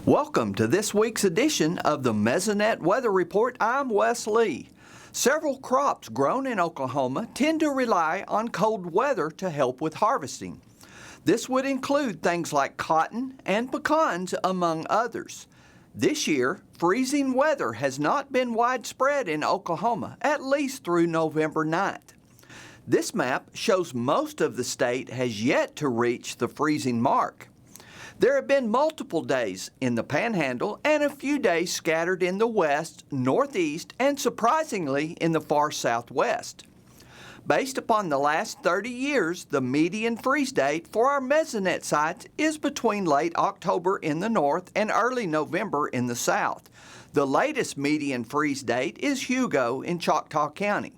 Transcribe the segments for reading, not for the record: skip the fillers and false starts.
Welcome to this week's edition of the Mesonet Weather Report. I'm Wes Lee. Several crops grown in Oklahoma tend to rely on cold weather to help with harvesting. This would include things like cotton and pecans, among others. This year, freezing weather has not been widespread in Oklahoma, at least through November 9th. This map shows most of the state has yet to reach the freezing mark. There have been multiple days in the Panhandle and a few days scattered in the west, northeast, and surprisingly in the far southwest. Based upon the last 30 years, the median freeze date for our Mesonet sites is between late October in the north and early November in the south. The latest median freeze date is Hugo in Choctaw County.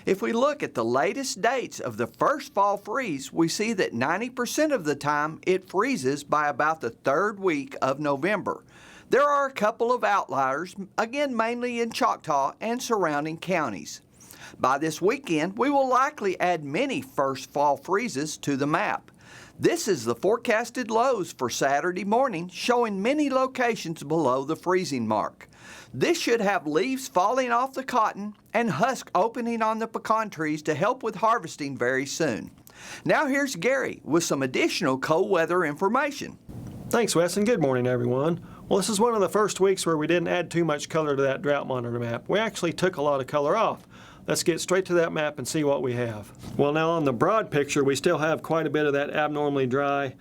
If we look at the latest dates of the first fall freeze, we see that 90% of the time it freezes by about the third week of November. There are a couple of outliers, again mainly in Choctaw and surrounding counties. By this weekend, we will likely add many first fall freezes to the map. This is the forecasted lows for Saturday morning, showing many locations below the freezing mark. This should have leaves falling off the cotton and husk opening on the pecan trees to help with harvesting very soon. Now here's Gary with some additional cold weather information. Thanks, Wes, and good morning, everyone. Well, this is one of the first weeks where we didn't add too much color to that drought monitor map. We actually took a lot of color off. Let's get straight to that map and see what we have. Well, now on the broad picture, we still have quite a bit of that abnormally dry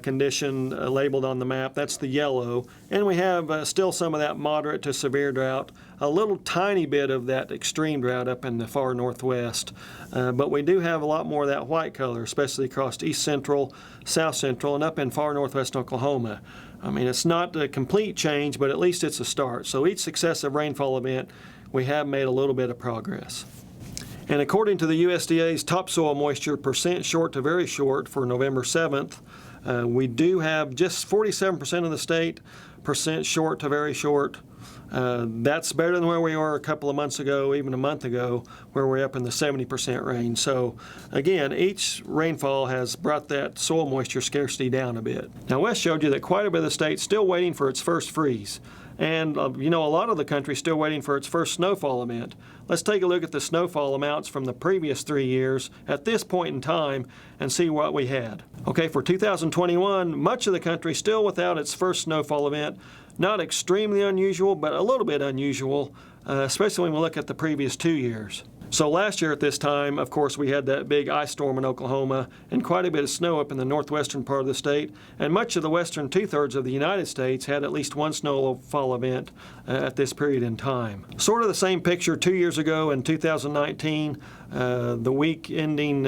condition labeled on the map. That's the yellow. And we have still some of that moderate to severe drought, a little tiny bit of that extreme drought up in the far northwest. But we do have a lot more of that white color, especially across east central, south central, and up in far northwest Oklahoma. I mean, it's not a complete change, but at least it's a start. So each successive rainfall event, we have made a little bit of progress. And according to the USDA's topsoil moisture percent short to very short for November 7th, we do have just 47% of the state percent short to very short. That's better than where we were a couple of months ago, even a month ago, where we're up in the 70% range. So again, each rainfall has brought that soil moisture scarcity down a bit. Now, Wes showed you that quite a bit of the state's still waiting for its first freeze. And, a lot of the country's still waiting for its first snowfall event. Let's take a look at the snowfall amounts from the previous 3 years at this point in time and see what we had. Okay, for 2021, much of the country still without its first snowfall event. Not extremely unusual, but a little bit unusual, especially when we look at the previous 2 years. So last year at this time, of course, we had that big ice storm in Oklahoma and quite a bit of snow up in the northwestern part of the state, and much of the western two-thirds of the United States had at least one snowfall event at this period in time. Sort of the same picture 2 years ago in 2019, the week ending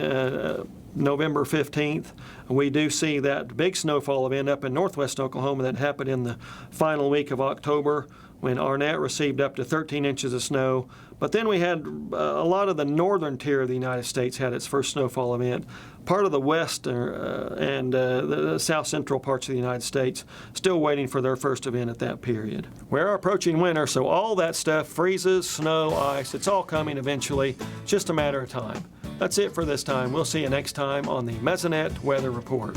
November 15th, we do see that big snowfall event up in northwest Oklahoma that happened in the final week of October when Arnett received up to 13 inches of snow. But then we had a lot of the northern tier of the United States had its first snowfall event. Part of the west and the south central parts of the United States still waiting for their first event at that period. We're approaching winter, so all that stuff, freezes, snow, ice, it's all coming eventually, just a matter of time. That's it for this time. We'll see you next time on the Mesonet Weather Report.